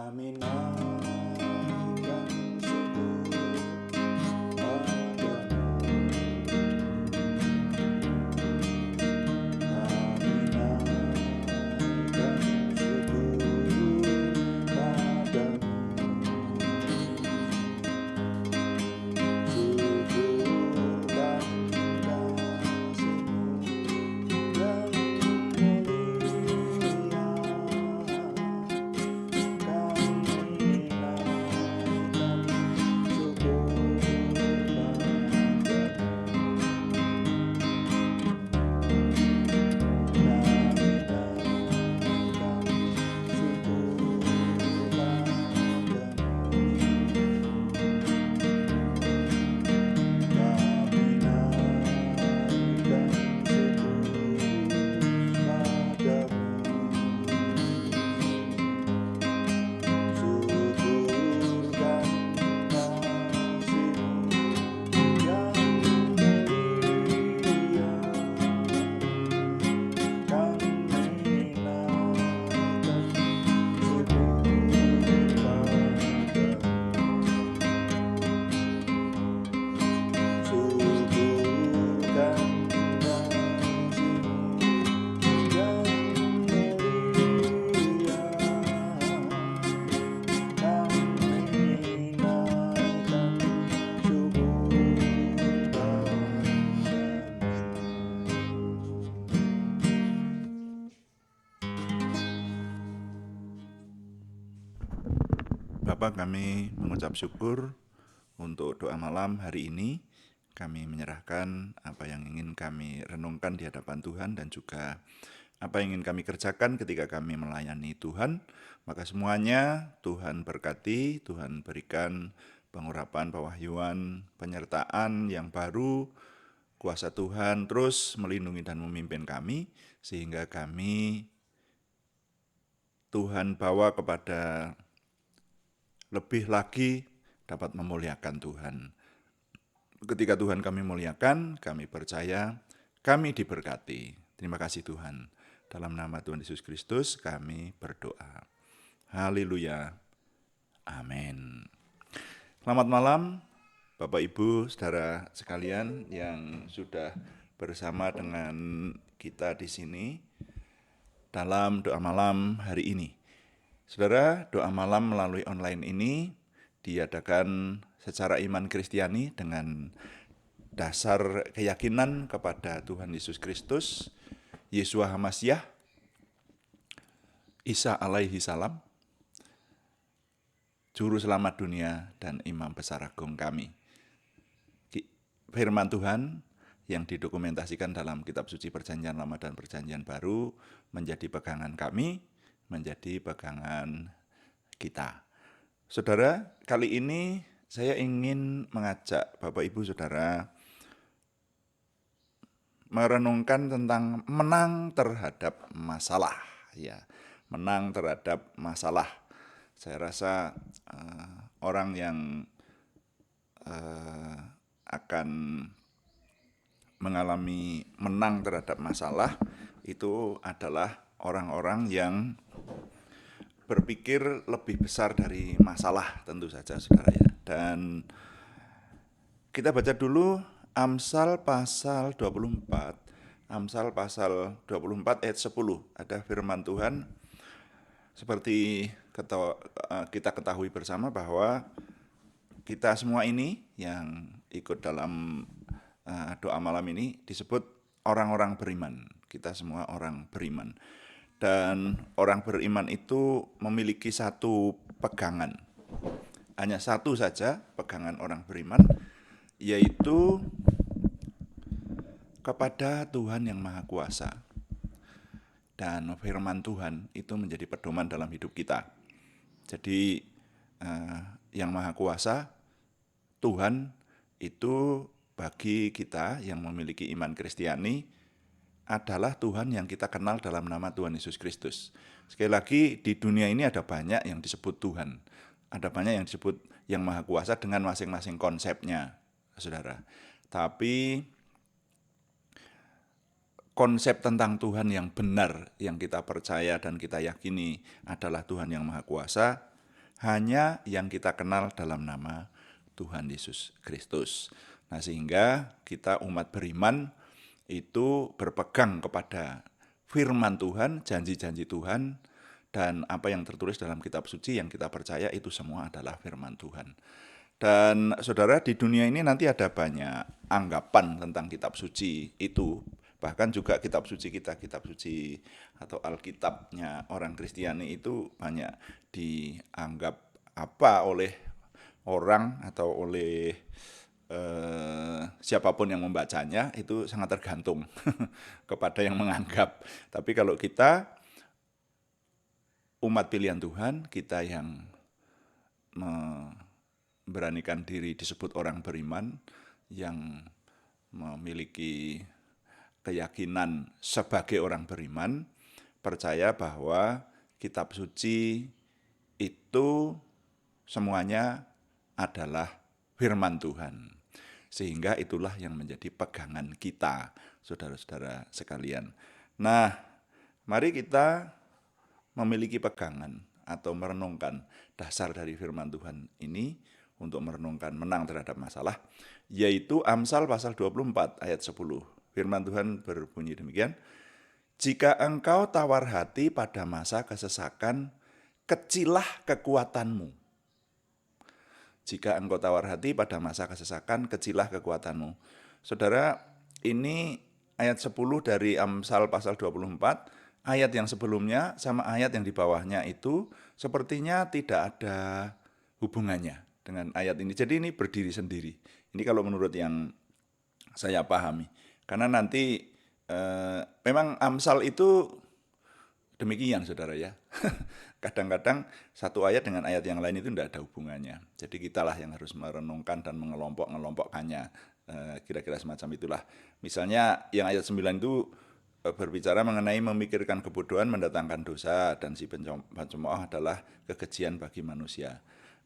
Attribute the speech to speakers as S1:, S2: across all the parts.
S1: Kami naikkan syukur padamu. Kami naikkan syukur padamu. Syukur dan kasih-Mu yang mulia. Kami naikkan syukur padamu. Bapa, kami mengucap syukur untuk doa malam hari ini. Kami menyerahkan apa yang ingin kami renungkan di hadapan Tuhan dan juga apa yang ingin kami kerjakan ketika kami melayani Tuhan. Maka semuanya Tuhan berkati, Tuhan berikan pengurapan, pewahyuan, penyertaan yang baru. Kuasa Tuhan terus melindungi dan memimpin kami sehingga kami Tuhan bawa kepada lebih lagi dapat memuliakan Tuhan. Ketika Tuhan kami muliakan, kami percaya, kami diberkati. Terima kasih Tuhan. Dalam nama Tuhan Yesus Kristus kami berdoa. Haleluya. Amin. Selamat malam Bapak Ibu, saudara sekalian yang sudah bersama dengan kita di sini dalam doa malam hari ini. Saudara, doa malam melalui online ini diadakan secara iman Kristiani dengan dasar keyakinan kepada Tuhan Yesus Kristus, Yeshua HaMasyiah, Isa alaihi salam, Juru Selamat dunia dan Imam Besar Agung kami. Firman Tuhan yang didokumentasikan dalam kitab suci Perjanjian Lama dan Perjanjian Baru menjadi pegangan kami, menjadi pegangan kita. Saudara, kali ini saya ingin mengajak Bapak Ibu Saudara merenungkan tentang menang terhadap masalah. Ya, menang terhadap masalah. Saya rasa orang yang akan mengalami menang terhadap masalah itu adalah orang-orang yang berpikir lebih besar dari masalah, tentu saja saudara ya. Dan kita baca dulu Amsal pasal 24. Amsal pasal 24 ayat 10. Ada firman Tuhan seperti kita ketahui bersama bahwa kita semua ini yang ikut dalam doa malam ini disebut orang-orang beriman. Kita semua orang beriman. Dan orang beriman itu memiliki satu pegangan. Hanya satu saja pegangan orang beriman, yaitu kepada Tuhan yang Maha Kuasa. Dan firman Tuhan itu menjadi pedoman dalam hidup kita. Jadi yang Maha Kuasa, Tuhan itu bagi kita yang memiliki iman Kristiani adalah Tuhan yang kita kenal dalam nama Tuhan Yesus Kristus. Sekali lagi, di dunia ini ada banyak yang disebut Tuhan. Ada banyak yang disebut yang Maha Kuasa dengan masing-masing konsepnya, saudara. Tapi konsep tentang Tuhan yang benar, yang kita percaya dan kita yakini adalah Tuhan yang Maha Kuasa, hanya yang kita kenal dalam nama Tuhan Yesus Kristus. Nah, sehingga kita umat beriman itu berpegang kepada firman Tuhan, janji-janji Tuhan, dan apa yang tertulis dalam kitab suci yang kita percaya itu semua adalah firman Tuhan. Dan saudara, di dunia ini nanti ada banyak anggapan tentang kitab suci itu. Bahkan juga kitab suci kita, kitab suci atau Alkitabnya orang Kristiani itu banyak dianggap apa oleh orang atau oleh siapapun yang membacanya itu sangat tergantung kepada yang menganggap. Tapi kalau kita umat pilihan Tuhan, kita yang memberanikan diri disebut orang beriman, yang memiliki keyakinan sebagai orang beriman, percaya bahwa kitab suci itu semuanya adalah firman Tuhan. Sehingga itulah yang menjadi pegangan kita, saudara-saudara sekalian. Nah, mari kita memiliki pegangan atau merenungkan dasar dari firman Tuhan ini untuk merenungkan menang terhadap masalah, yaitu Amsal pasal 24 ayat 10. Firman Tuhan berbunyi demikian, "Jika engkau tawar hati pada masa kesesakan, kecilah kekuatanmu." Jika engkau tawar hati pada masa kesesakan, kecilah kekuatanmu. Saudara, ini ayat 10 dari Amsal pasal 24, ayat yang sebelumnya sama ayat yang di bawahnya itu sepertinya tidak ada hubungannya dengan ayat ini. Jadi ini berdiri sendiri. Ini kalau menurut yang saya pahami. Karena nanti memang Amsal itu demikian, saudara ya. Kadang-kadang satu ayat dengan ayat yang lain itu tidak ada hubungannya. Jadi kitalah yang harus merenungkan dan mengelompok-ngelompokkannya. Kira-kira semacam itulah. Misalnya yang ayat 9 itu berbicara mengenai memikirkan kebodohan mendatangkan dosa, dan si pencemooh adalah kekejian bagi manusia.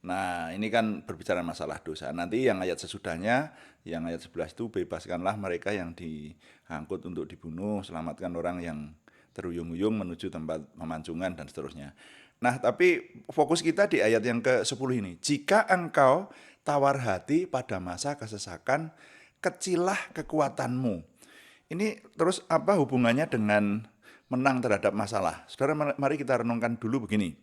S1: Nah, ini kan berbicara masalah dosa. Nanti yang ayat sesudahnya, yang ayat 11 itu, bebaskanlah mereka yang diangkut untuk dibunuh, selamatkan orang yang teruyung-uyung menuju tempat pemancungan, dan seterusnya. Nah, tapi fokus kita di ayat yang ke-10 ini. Jika engkau tawar hati pada masa kesesakan, kecilah kekuatanmu. Ini terus apa hubungannya dengan menang terhadap masalah? Saudara, mari kita renungkan dulu begini.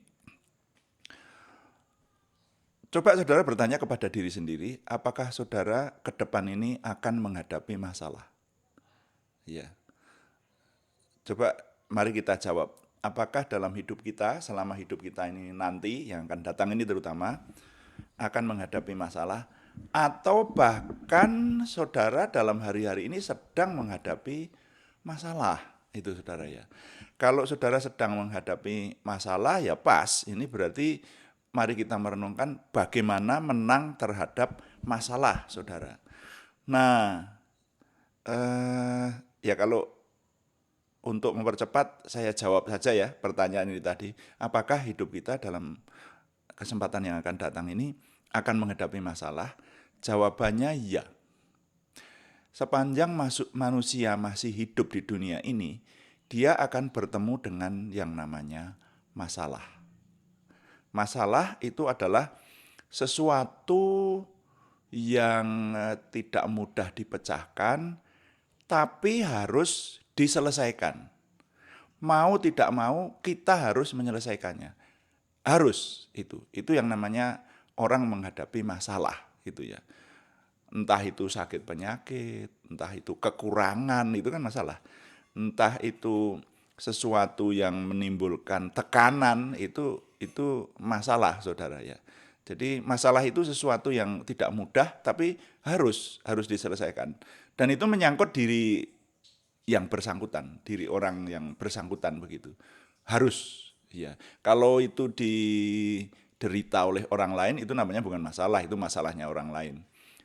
S1: Coba saudara bertanya kepada diri sendiri, apakah saudara ke depan ini akan menghadapi masalah? Ya. Coba mari kita jawab, apakah dalam hidup kita, selama hidup kita ini nanti, yang akan datang ini terutama, akan menghadapi masalah, atau bahkan saudara dalam hari-hari ini sedang menghadapi masalah, itu saudara ya. Kalau saudara sedang menghadapi masalah, ya pas, ini berarti mari kita merenungkan bagaimana menang terhadap masalah, saudara. Nah, ya kalau untuk mempercepat, saya jawab saja ya pertanyaan ini tadi. Apakah hidup kita dalam kesempatan yang akan datang ini akan menghadapi masalah? Jawabannya ya. Sepanjang manusia masih hidup di dunia ini, dia akan bertemu dengan yang namanya masalah. Masalah itu adalah sesuatu yang tidak mudah dipecahkan, tapi harus diselesaikan. Mau tidak mau, kita harus menyelesaikannya. Harus itu. Itu yang namanya orang menghadapi masalah gitu ya. Entah itu sakit penyakit, entah itu kekurangan, itu kan masalah. Entah itu sesuatu yang menimbulkan tekanan, itu masalah, saudara ya. Jadi masalah itu sesuatu yang tidak mudah, tapi harus diselesaikan. Dan itu menyangkut diri yang bersangkutan, diri orang yang bersangkutan begitu. Harus, ya. Kalau itu diderita oleh orang lain, itu namanya bukan masalah, itu masalahnya orang lain.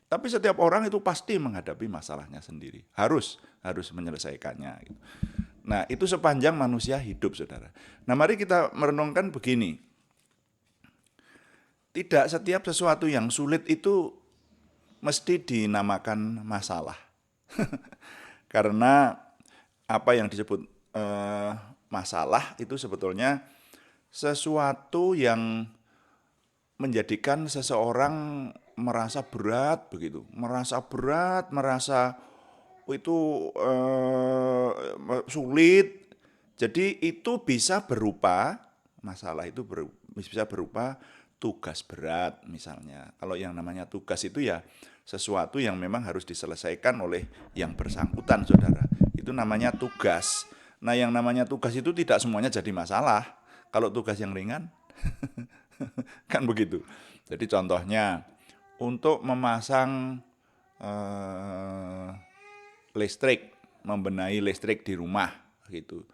S1: Tapi setiap orang itu pasti menghadapi masalahnya sendiri. Harus menyelesaikannya. Gitu. Nah, itu sepanjang manusia hidup, saudara. Nah, mari kita merenungkan begini. Tidak setiap sesuatu yang sulit itu mesti dinamakan masalah. Karena apa yang disebut masalah itu sebetulnya sesuatu yang menjadikan seseorang merasa berat begitu, merasa itu sulit. Jadi itu bisa berupa masalah itu bisa berupa tugas berat misalnya. Kalau yang namanya tugas itu ya sesuatu yang memang harus diselesaikan oleh yang bersangkutan, saudara. Itu namanya tugas. Nah, yang namanya tugas itu tidak semuanya jadi masalah. Kalau tugas yang ringan, kan begitu. Jadi contohnya untuk memasang eh, listrik, membenahi listrik di rumah gitu.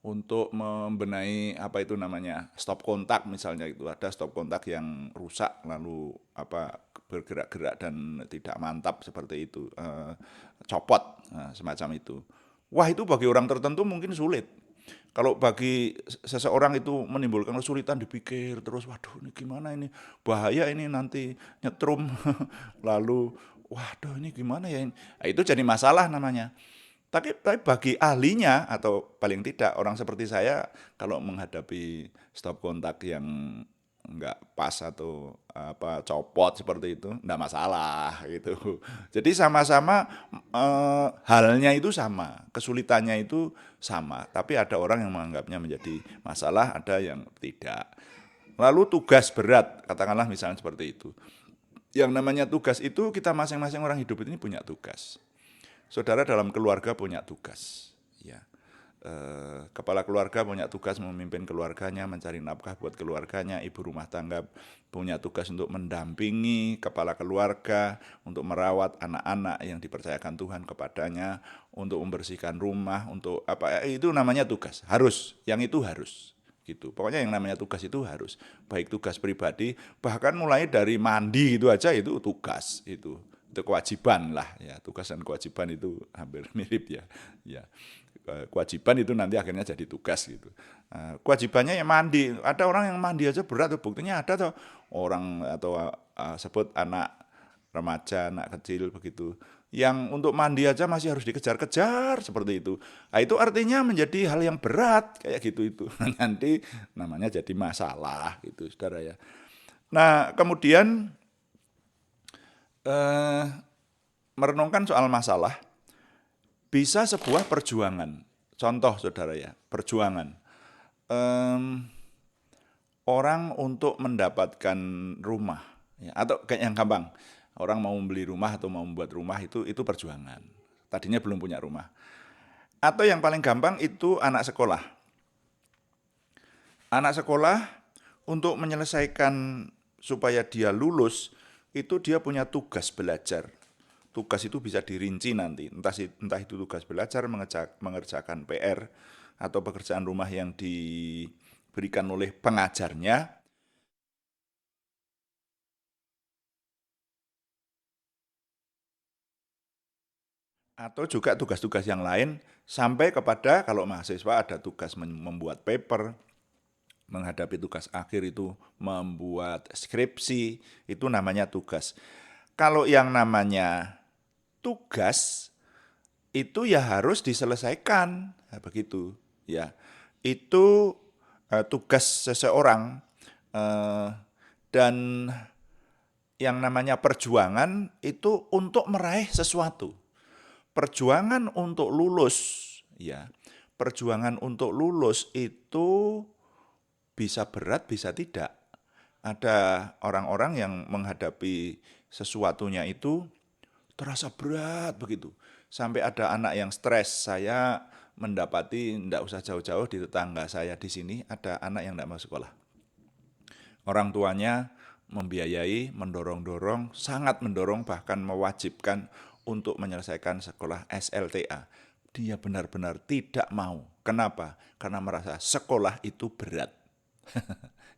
S1: Untuk membenahi apa itu namanya stop kontak misalnya, itu ada stop kontak yang rusak lalu apa bergerak-gerak dan tidak mantap seperti itu, copot, nah, semacam itu. Wah, itu bagi orang tertentu mungkin sulit. Kalau bagi seseorang itu menimbulkan kesulitan, dipikir terus, waduh ini gimana ini, bahaya ini nanti nyetrum, lalu waduh ini gimana ya ini. Nah, itu jadi masalah namanya. Tapi bagi ahlinya atau paling tidak orang seperti saya, kalau menghadapi stop kontak yang enggak pas atau apa copot seperti itu, enggak masalah gitu. Jadi sama-sama halnya itu sama, kesulitannya itu sama, tapi ada orang yang menganggapnya menjadi masalah, ada yang tidak. Lalu tugas berat, katakanlah misalnya seperti itu. Yang namanya tugas itu kita masing-masing orang hidup ini punya tugas. Saudara dalam keluarga punya tugas, ya. Kepala keluarga punya tugas memimpin keluarganya, mencari nafkah buat keluarganya. Ibu rumah tangga punya tugas untuk mendampingi kepala keluarga, untuk merawat anak-anak yang dipercayakan Tuhan kepadanya, untuk membersihkan rumah, untuk apa itu namanya tugas. Harus, yang itu harus. Gitu. Pokoknya yang namanya tugas itu harus, baik tugas pribadi, bahkan mulai dari mandi itu aja itu tugas itu kewajiban lah ya, tugas dan kewajiban itu hampir mirip ya. Ya, kewajiban itu nanti akhirnya jadi tugas gitu. Kewajibannya ya mandi. Ada orang yang mandi aja berat, buktinya ada tuh orang atau sebut anak remaja, anak kecil begitu, yang untuk mandi aja masih harus dikejar-kejar seperti itu. Nah, itu artinya menjadi hal yang berat kayak gitu itu. Nanti namanya jadi masalah gitu, saudara ya. Nah, kemudian eh, merenungkan soal masalah bisa sebuah perjuangan. Contoh, saudara ya, perjuangan. Em, Orang untuk mendapatkan rumah, ya, atau kayak yang gampang, orang mau membeli rumah atau mau membuat rumah itu perjuangan. Tadinya belum punya rumah. Atau yang paling gampang itu anak sekolah. Anak sekolah untuk menyelesaikan supaya dia lulus, itu dia punya tugas belajar. Tugas itu bisa dirinci nanti, entah itu tugas belajar, mengerjakan PR, atau pekerjaan rumah yang diberikan oleh pengajarnya, atau juga tugas-tugas yang lain, sampai kepada kalau mahasiswa ada tugas membuat paper, menghadapi tugas akhir itu membuat skripsi, itu namanya tugas. Kalau yang namanya tugas itu ya harus diselesaikan, nah, begitu ya. Itu tugas seseorang, eh, dan yang namanya perjuangan itu untuk meraih sesuatu. Perjuangan untuk lulus, ya. Perjuangan untuk lulus itu bisa berat, bisa tidak. Ada orang-orang yang menghadapi sesuatunya itu terasa berat begitu. Sampai ada anak yang stres. Saya mendapati, tidak usah jauh-jauh, di tetangga saya di sini ada anak yang tidak mau sekolah. Orang tuanya membiayai, mendorong-dorong, sangat mendorong, bahkan mewajibkan untuk menyelesaikan sekolah SLTA. Dia benar-benar tidak mau. Kenapa? Karena merasa sekolah itu berat.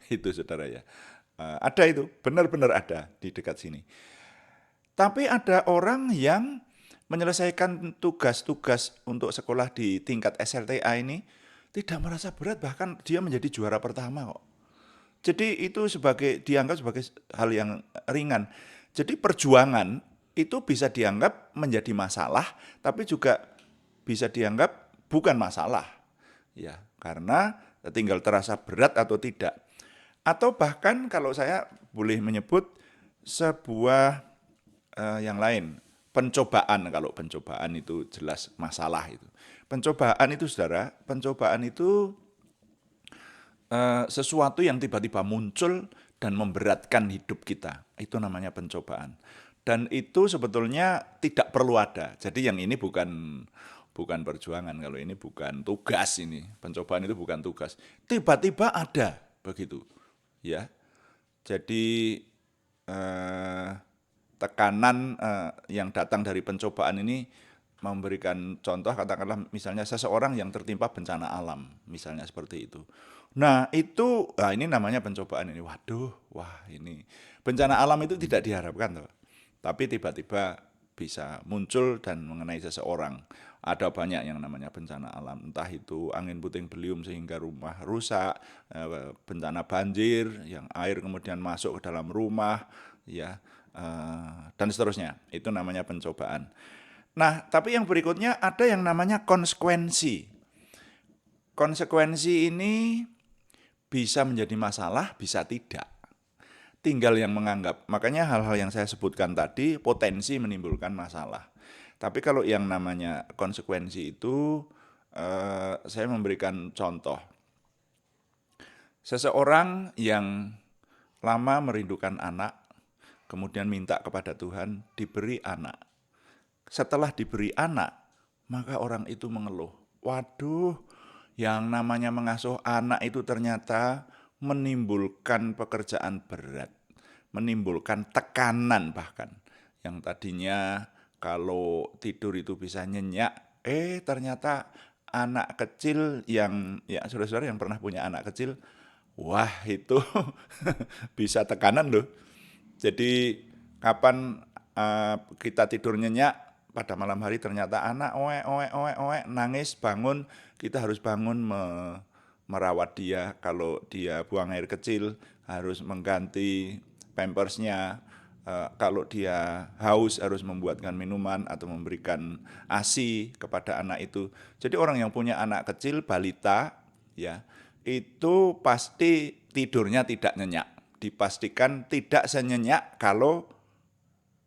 S1: Itu, saudara ya. Ada itu, benar-benar ada di dekat sini. Tapi ada orang yang menyelesaikan tugas-tugas untuk sekolah di tingkat SLTA ini tidak merasa berat, bahkan dia menjadi juara pertama kok. Jadi itu dianggap sebagai hal yang ringan. Jadi perjuangan itu bisa dianggap menjadi masalah, tapi juga bisa dianggap bukan masalah. Ya, karena tinggal terasa berat atau tidak. Atau bahkan kalau saya boleh menyebut sebuah yang lain. Pencobaan, kalau pencobaan itu jelas masalah itu. Pencobaan itu saudara, pencobaan itu sesuatu yang tiba-tiba muncul dan memberatkan hidup kita. Itu namanya pencobaan. Dan itu sebetulnya tidak perlu ada. Jadi yang ini bukan perjuangan, kalau ini bukan tugas ini. Pencobaan itu bukan tugas. Tiba-tiba ada begitu. Ya. Jadi tekanan yang datang dari pencobaan ini memberikan contoh, katakanlah misalnya seseorang yang tertimpa bencana alam, misalnya seperti itu. Nah itu, ini namanya pencobaan ini. Waduh, wah ini bencana alam itu tidak diharapkan toh. Tapi tiba-tiba bisa muncul dan mengenai seseorang. Ada banyak yang namanya bencana alam, entah itu angin puting beliung sehingga rumah rusak, bencana banjir yang air kemudian masuk ke dalam rumah, ya, dan seterusnya. Itu namanya pencobaan. Nah, tapi yang berikutnya ada yang namanya konsekuensi. Konsekuensi ini bisa menjadi masalah, bisa tidak. Tinggal yang menganggap. Makanya hal-hal yang saya sebutkan tadi potensi menimbulkan masalah. Tapi kalau yang namanya konsekuensi itu, saya memberikan contoh. Seseorang yang lama merindukan anak, kemudian minta kepada Tuhan diberi anak. Setelah diberi anak, maka orang itu mengeluh. Waduh, yang namanya mengasuh anak itu ternyata menimbulkan pekerjaan berat, menimbulkan tekanan bahkan. Yang tadinya kalau tidur itu bisa nyenyak, ternyata anak kecil yang, ya saudara-saudara yang pernah punya anak kecil, wah itu bisa tekanan loh. Jadi kapan kita tidur nyenyak, pada malam hari ternyata anak oe nangis, bangun, kita harus bangun merawat dia. Kalau dia buang air kecil harus mengganti pampersnya. Kalau dia haus harus membuatkan minuman atau memberikan ASI kepada anak itu. Jadi orang yang punya anak kecil, balita, ya, itu pasti tidurnya tidak nyenyak. Dipastikan tidak senyenyak kalau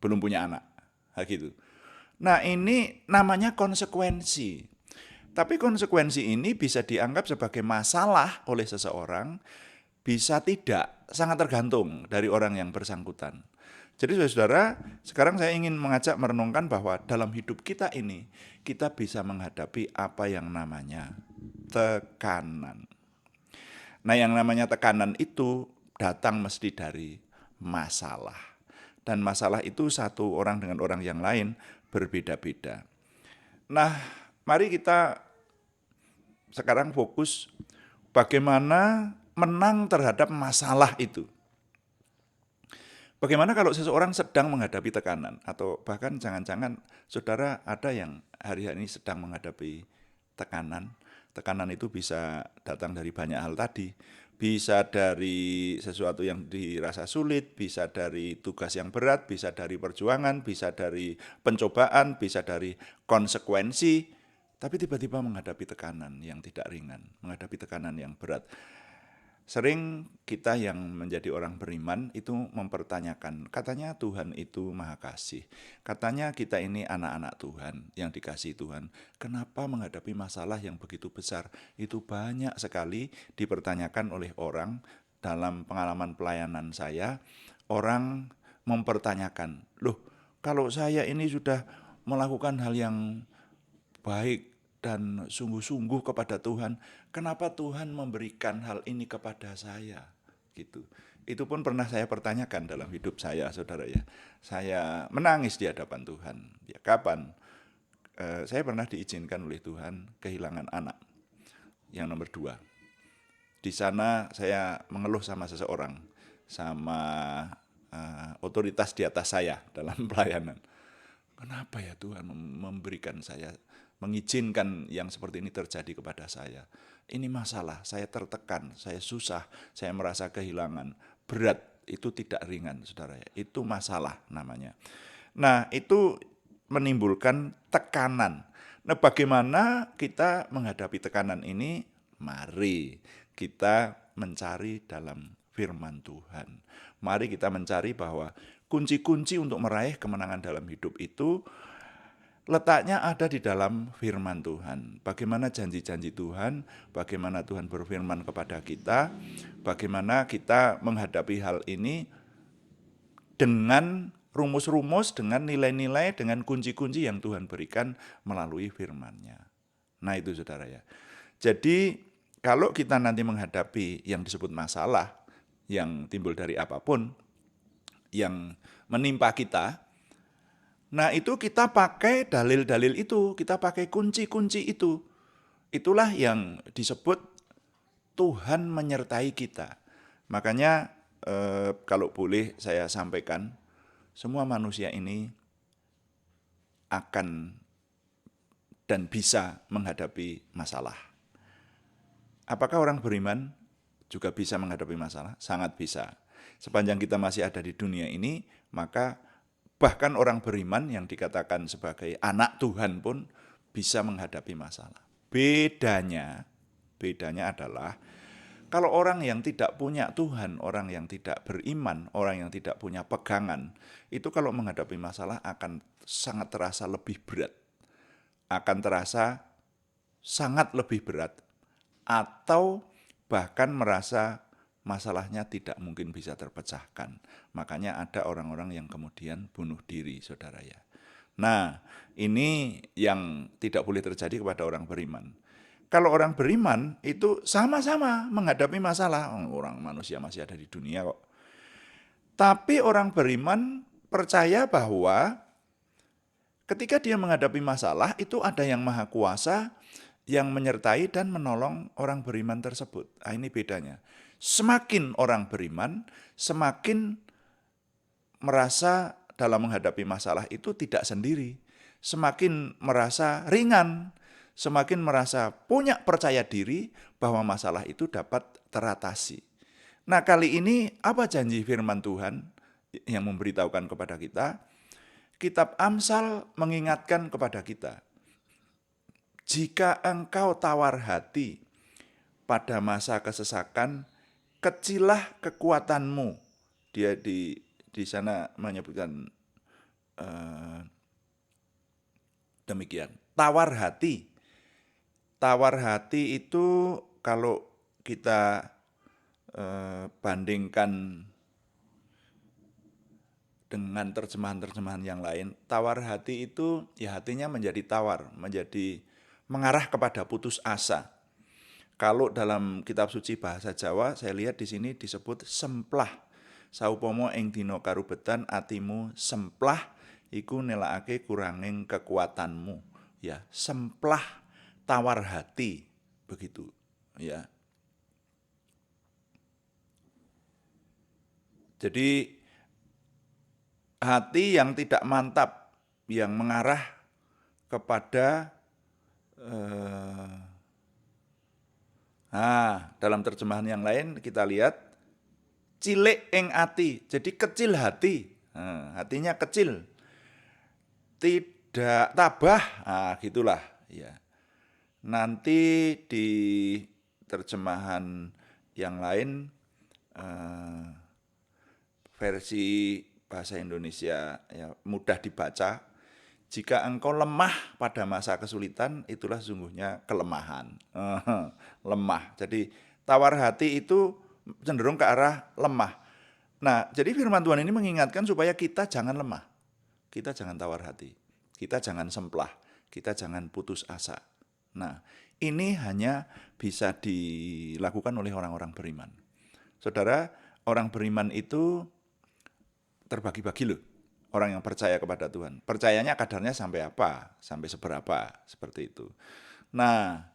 S1: belum punya anak. Gitu. Nah ini namanya konsekuensi. Tapi konsekuensi ini bisa dianggap sebagai masalah oleh seseorang, bisa tidak, sangat tergantung dari orang yang bersangkutan. Jadi saudara, sekarang saya ingin mengajak merenungkan bahwa dalam hidup kita ini, kita bisa menghadapi apa yang namanya tekanan. Nah yang namanya tekanan itu datang mesti dari masalah. Dan masalah itu satu orang dengan orang yang lain berbeda-beda. Nah, mari kita sekarang fokus bagaimana menang terhadap masalah itu. Bagaimana kalau seseorang sedang menghadapi tekanan, atau bahkan jangan-jangan saudara ada yang hari-hari ini sedang menghadapi tekanan. Tekanan itu bisa datang dari banyak hal tadi. Bisa dari sesuatu yang dirasa sulit, bisa dari tugas yang berat, bisa dari perjuangan, bisa dari pencobaan, bisa dari konsekuensi. Tapi tiba-tiba menghadapi tekanan yang tidak ringan, menghadapi tekanan yang berat. Sering kita yang menjadi orang beriman itu mempertanyakan, katanya Tuhan itu maha kasih, katanya kita ini anak-anak Tuhan yang dikasihi Tuhan, kenapa menghadapi masalah yang begitu besar? Itu banyak sekali dipertanyakan oleh orang. Dalam pengalaman pelayanan saya, orang mempertanyakan, loh kalau saya ini sudah melakukan hal yang baik dan sungguh-sungguh kepada Tuhan, kenapa Tuhan memberikan hal ini kepada saya? Gitu. Itu pun pernah saya pertanyakan dalam hidup saya, saudara ya. Saya menangis di hadapan Tuhan. Ya, kapan? Saya pernah diizinkan oleh Tuhan kehilangan anak yang nomor 2. Di sana saya mengeluh sama seseorang, sama otoritas di atas saya dalam pelayanan. Kenapa ya Tuhan memberikan saya, mengizinkan yang seperti ini terjadi kepada saya? Ini masalah, saya tertekan, saya susah, saya merasa kehilangan. Berat, itu tidak ringan, saudara. Itu masalah namanya. Nah, itu menimbulkan tekanan. Nah, bagaimana kita menghadapi tekanan ini? Mari kita mencari dalam firman Tuhan. Mari kita mencari bahwa kunci-kunci untuk meraih kemenangan dalam hidup itu letaknya ada di dalam firman Tuhan. Bagaimana janji-janji Tuhan, bagaimana Tuhan berfirman kepada kita, bagaimana kita menghadapi hal ini dengan rumus-rumus, dengan nilai-nilai, dengan kunci-kunci yang Tuhan berikan melalui firman-Nya. Nah itu saudara ya. Jadi kalau kita nanti menghadapi yang disebut masalah, yang timbul dari apapun, yang menimpa kita, nah itu kita pakai dalil-dalil itu, kita pakai kunci-kunci itu. Itulah yang disebut Tuhan menyertai kita. Makanya kalau boleh saya sampaikan, semua manusia ini akan dan bisa menghadapi masalah. Apakah orang beriman juga bisa menghadapi masalah? Sangat bisa. Sepanjang kita masih ada di dunia ini, maka bahkan orang beriman yang dikatakan sebagai anak Tuhan pun bisa menghadapi masalah. Bedanya adalah kalau orang yang tidak punya Tuhan, orang yang tidak beriman, orang yang tidak punya pegangan, itu kalau menghadapi masalah akan sangat terasa lebih berat. Akan terasa sangat lebih berat, atau bahkan merasa masalahnya tidak mungkin bisa terpecahkan. Makanya ada orang-orang yang kemudian bunuh diri, saudara ya. Nah, ini yang tidak boleh terjadi kepada orang beriman. Kalau orang beriman itu sama-sama menghadapi masalah. Orang manusia masih ada di dunia kok. Tapi orang beriman percaya bahwa ketika dia menghadapi masalah itu ada yang maha kuasa yang menyertai dan menolong orang beriman tersebut. Nah, ini bedanya. Semakin orang beriman, semakin merasa dalam menghadapi masalah itu tidak sendiri. Semakin merasa ringan, semakin merasa punya percaya diri bahwa masalah itu dapat teratasi. Nah, kali ini apa janji firman Tuhan yang memberitahukan kepada kita? Kitab Amsal mengingatkan kepada kita, jika engkau tawar hati pada masa kesesakan, kecillah kekuatanmu. Dia di sana menyebutkan demikian. Tawar hati. Tawar hati itu kalau kita bandingkan dengan terjemahan-terjemahan yang lain, tawar hati itu ya hatinya menjadi tawar, menjadi mengarah kepada putus asa. Kalau dalam kitab suci bahasa Jawa, saya lihat di sini disebut semplah. Saupomo ing dina karubetan atimu semplah iku nelakake kuranging kekuatanmu. Ya, semplah tawar hati begitu, ya. Jadi hati yang tidak mantap, yang mengarah kepada dalam terjemahan yang lain kita lihat cilik ing ati, jadi kecil hati, hatinya kecil, tidak tabah, gitulah ya. Nanti di terjemahan yang lain versi bahasa Indonesia ya, mudah dibaca. Jika engkau lemah pada masa kesulitan, itulah sungguhnya kelemahan. Lemah. Jadi tawar hati itu cenderung ke arah lemah. Nah, jadi firman Tuhan ini mengingatkan supaya kita jangan lemah. Kita jangan tawar hati. Kita jangan semplah. Kita jangan putus asa. Nah, ini hanya bisa dilakukan oleh orang-orang beriman. Saudara, orang beriman itu terbagi-bagi loh. Orang yang percaya kepada Tuhan. Percayanya kadarnya sampai apa? Sampai seberapa? Seperti itu. Nah,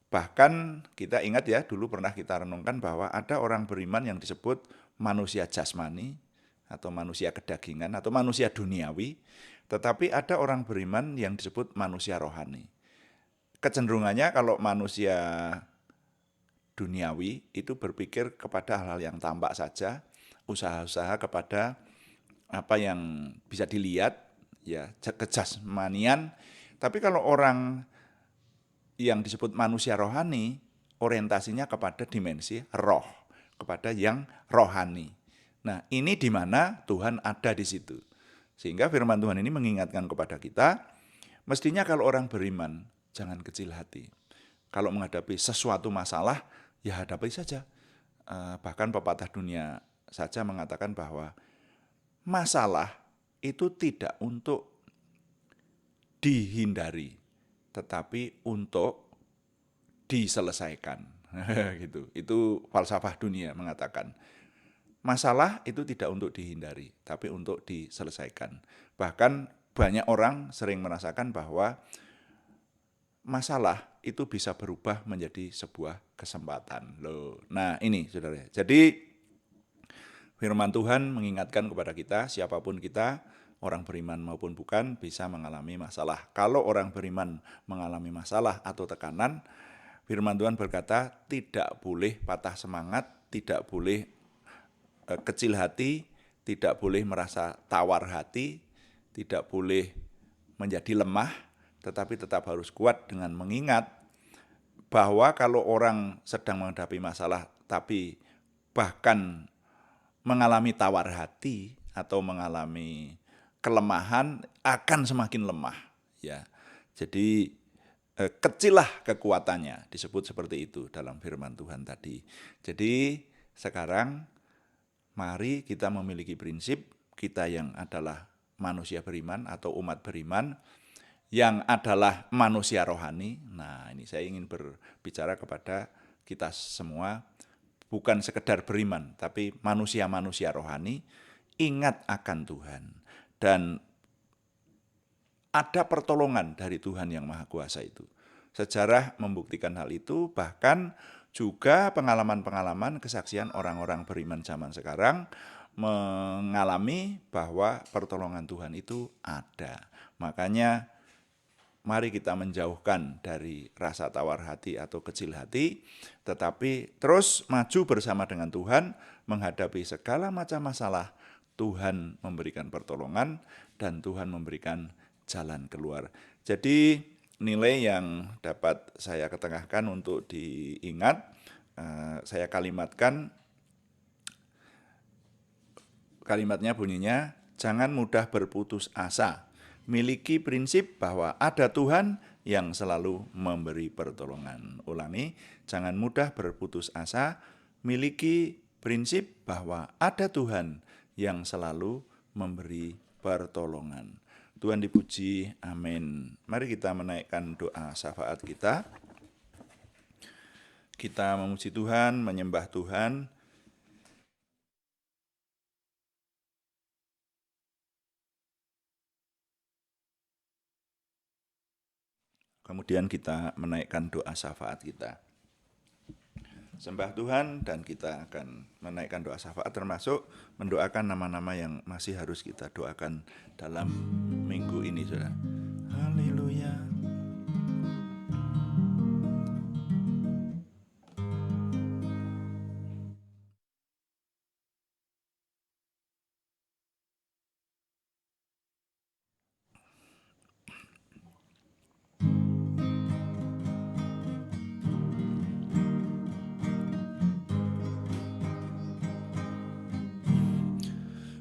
S1: bahkan kita ingat ya, dulu pernah kita renungkan bahwa ada orang beriman yang disebut manusia jasmani, atau manusia kedagingan, atau manusia duniawi. Tetapi ada orang beriman yang disebut manusia rohani. Kecenderungannya kalau manusia duniawi itu berpikir kepada hal-hal yang tampak saja, usaha-usaha kepada apa yang bisa dilihat, ya kejasmanian. Tapi kalau orang yang disebut manusia rohani, orientasinya kepada dimensi roh, kepada yang rohani. Nah, ini di mana Tuhan ada di situ. Sehingga firman Tuhan ini mengingatkan kepada kita, mestinya kalau orang beriman, jangan kecil hati. Kalau menghadapi sesuatu masalah, ya hadapi saja. Bahkan pepatah dunia saja mengatakan bahwa masalah itu tidak untuk dihindari, tetapi untuk diselesaikan. Gitu. Itu falsafah dunia mengatakan. Masalah itu tidak untuk dihindari, tapi untuk diselesaikan. Bahkan banyak orang sering merasakan bahwa masalah itu bisa berubah menjadi sebuah kesempatan. Loh. Nah, ini Saudara. Jadi firman Tuhan mengingatkan kepada kita, siapapun kita, orang beriman maupun bukan, bisa mengalami masalah. Kalau orang beriman mengalami masalah atau tekanan, firman Tuhan berkata tidak boleh patah semangat, tidak boleh kecil hati, tidak boleh merasa tawar hati, tidak boleh menjadi lemah, tetapi tetap harus kuat dengan mengingat bahwa kalau orang sedang menghadapi masalah tapi bahkan mengalami tawar hati atau mengalami kelemahan akan semakin lemah, ya. Jadi kecillah kekuatannya, disebut seperti itu dalam firman Tuhan tadi. Jadi sekarang mari kita memiliki prinsip, kita yang adalah manusia beriman atau umat beriman, yang adalah manusia rohani. Nah, ini saya ingin berbicara kepada kita semua, bukan sekedar beriman, tapi manusia-manusia rohani, ingat akan Tuhan. Dan ada pertolongan dari Tuhan yang Maha Kuasa itu. Sejarah membuktikan hal itu, bahkan juga pengalaman-pengalaman kesaksian orang-orang beriman zaman sekarang mengalami bahwa pertolongan Tuhan itu ada. Makanya mari kita menjauhkan dari rasa tawar hati atau kecil hati, tetapi terus maju bersama dengan Tuhan menghadapi segala macam masalah. Tuhan memberikan pertolongan dan Tuhan memberikan jalan keluar. Jadi nilai yang dapat saya ketengahkan untuk diingat, saya kalimatkan, kalimatnya bunyinya, jangan mudah berputus asa. Miliki prinsip bahwa ada Tuhan yang selalu memberi pertolongan. Ulangi, jangan mudah berputus asa, miliki prinsip bahwa ada Tuhan yang selalu memberi pertolongan. Tuhan dipuji, amin. Mari kita menaikkan doa syafaat kita. Kita memuji Tuhan, menyembah Tuhan. Kemudian kita menaikkan doa syafaat kita. Sembah Tuhan dan kita akan menaikkan doa syafaat termasuk mendoakan nama-nama yang masih harus kita doakan dalam minggu ini, Saudara. Haleluya.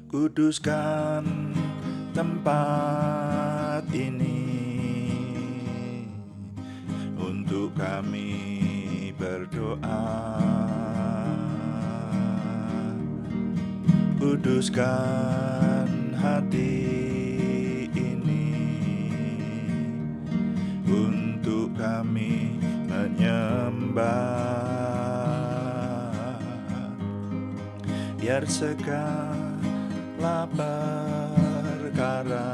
S1: Kuduskan tempat ini untuk kami berdoa. Kuduskan hati ini untuk kami menyembah, biar segala perkara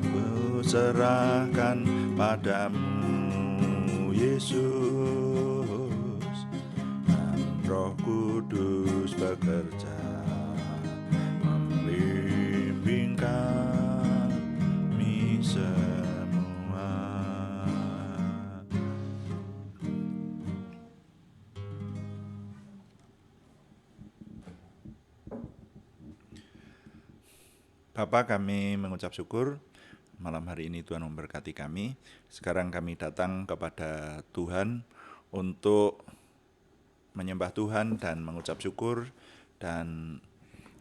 S1: ku serahkan padamu, Yesus, dan Roh Kudus bekerja membimbing kami semua. Bapa, kami mengucap syukur malam hari ini Tuhan memberkati kami. Sekarang kami datang kepada Tuhan untuk menyembah Tuhan dan mengucap syukur dan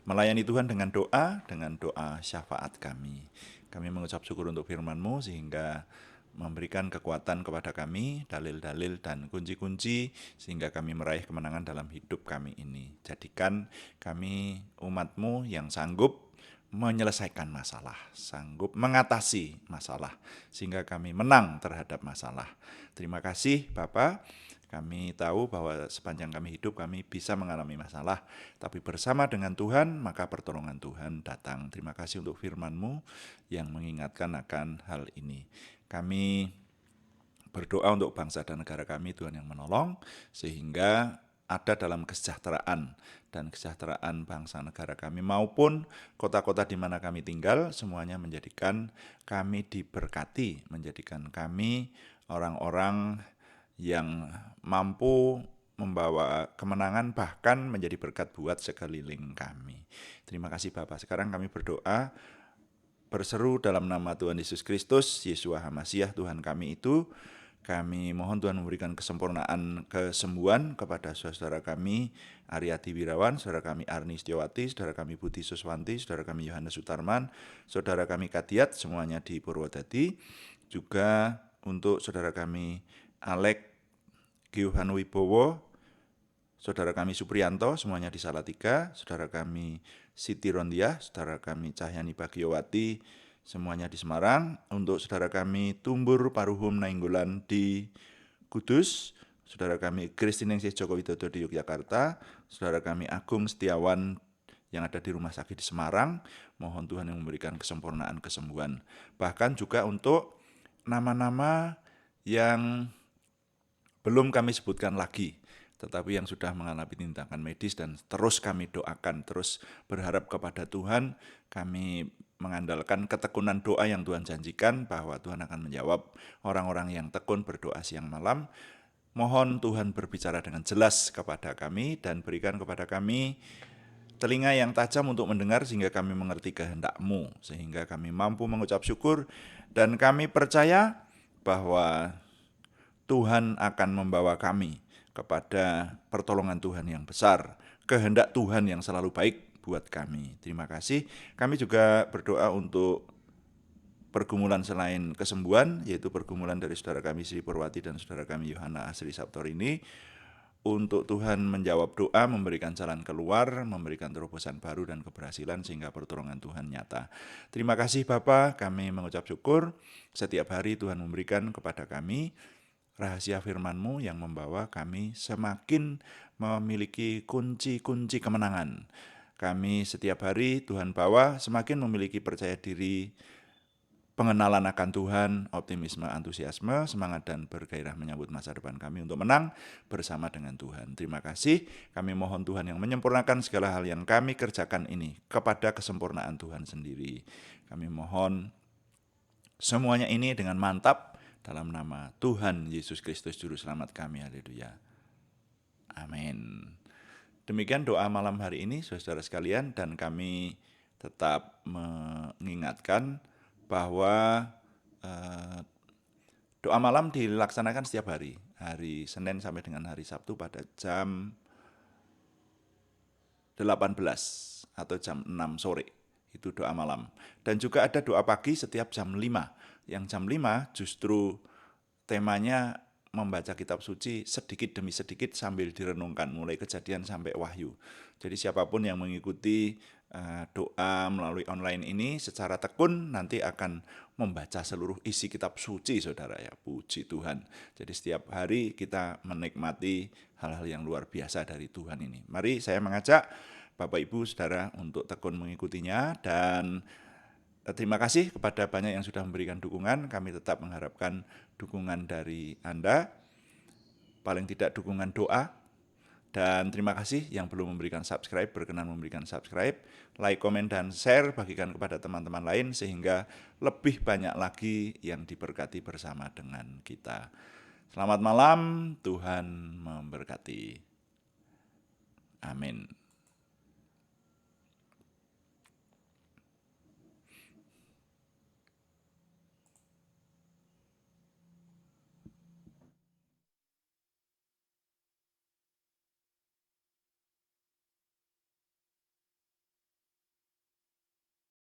S1: melayani Tuhan dengan doa syafaat kami. Kami mengucap syukur untuk firman-Mu sehingga memberikan kekuatan kepada kami, dalil-dalil dan kunci-kunci sehingga kami meraih kemenangan dalam hidup kami ini. Jadikan kami umat-Mu yang sanggup menyelesaikan masalah, sanggup mengatasi masalah, sehingga kami menang terhadap masalah. Terima kasih Bapa. Kami tahu bahwa sepanjang kami hidup kami bisa mengalami masalah, tapi bersama dengan Tuhan maka pertolongan Tuhan datang. Terima kasih untuk firman-Mu yang mengingatkan akan hal ini. Kami berdoa untuk bangsa dan negara kami, Tuhan yang menolong, sehingga ada dalam kesejahteraan dan kesejahteraan bangsa negara kami maupun kota-kota di mana kami tinggal, semuanya menjadikan kami diberkati, menjadikan kami orang-orang yang mampu membawa kemenangan bahkan menjadi berkat buat sekeliling kami. Terima kasih Bapak. Sekarang kami berdoa berseru dalam nama Tuhan Yesus Kristus, Yeshua HaMasyiah Tuhan kami itu. Kami mohon Tuhan memberikan kesempurnaan kesembuhan kepada saudara kami Aryati Wirawan, saudara kami Arni Setiawati, saudara kami Budi Suswanti, saudara kami Yohanes Sutarman, saudara kami Kadiat, semuanya di Purwodadi. Juga untuk saudara kami Alek Giuhan Wibowo, saudara kami Supriyanto, semuanya di Salatiga, saudara kami Siti Rondiah, saudara kami Cahyani Bagiowati, semuanya di Semarang, untuk saudara kami Tumbur Paruhum Nainggolan di Kudus, saudara kami Kristiningsih Joko Widodo di Yogyakarta, saudara kami Agung Setiawan yang ada di rumah sakit di Semarang, mohon Tuhan yang memberikan kesempurnaan kesembuhan. Bahkan juga untuk nama-nama yang belum kami sebutkan lagi, tetapi yang sudah mengalami tindakan medis dan terus kami doakan, terus berharap kepada Tuhan, kami mengandalkan ketekunan doa yang Tuhan janjikan bahwa Tuhan akan menjawab orang-orang yang tekun berdoa siang malam. Mohon Tuhan berbicara dengan jelas kepada kami dan berikan kepada kami telinga yang tajam untuk mendengar sehingga kami mengerti kehendak-Mu, sehingga kami mampu mengucap syukur dan kami percaya bahwa Tuhan akan membawa kami kepada pertolongan Tuhan yang besar, kehendak Tuhan yang selalu baik buat kami. Terima kasih. Kami juga berdoa untuk pergumulan selain kesembuhan, yaitu pergumulan dari saudara kami Sri Purwati dan saudara kami Yohana Asri Sabtorini, untuk Tuhan menjawab doa, memberikan jalan keluar, memberikan terobosan baru dan keberhasilan sehingga pertolongan Tuhan nyata. Terima kasih Bapa, kami mengucap syukur setiap hari Tuhan memberikan kepada kami rahasia firman-Mu yang membawa kami semakin memiliki kunci-kunci kemenangan. Kami setiap hari Tuhan bawa semakin memiliki percaya diri, pengenalan akan Tuhan, optimisme, antusiasme, semangat dan bergairah menyambut masa depan kami untuk menang bersama dengan Tuhan. Terima kasih, kami mohon Tuhan yang menyempurnakan segala hal yang kami kerjakan ini kepada kesempurnaan Tuhan sendiri. Kami mohon semuanya ini dengan mantap dalam nama Tuhan Yesus Kristus Juru Selamat kami. Haleluya. Amin. Demikian doa malam hari ini, saudara sekalian, dan kami tetap mengingatkan bahwa doa malam dilaksanakan setiap hari, hari Senin sampai dengan hari Sabtu pada jam 18 atau jam 6 sore. Itu doa malam. Dan juga ada doa pagi setiap jam 5. Yang jam 5 justru temanya membaca kitab suci sedikit demi sedikit sambil direnungkan, mulai Kejadian sampai Wahyu. Jadi siapapun yang mengikuti doa melalui online ini secara tekun nanti akan membaca seluruh isi kitab suci, saudara ya. Puji Tuhan. Jadi setiap hari kita menikmati hal-hal yang luar biasa dari Tuhan ini. Mari saya mengajak Bapak Ibu Saudara untuk tekun mengikutinya, dan terima kasih kepada banyak yang sudah memberikan dukungan. Kami tetap mengharapkan dukungan dari Anda, paling tidak dukungan doa. Dan terima kasih yang belum memberikan subscribe, berkenan memberikan subscribe, like, komen, dan share, bagikan kepada teman-teman lain sehingga lebih banyak lagi yang diberkati bersama dengan kita. Selamat malam, Tuhan memberkati. Amin.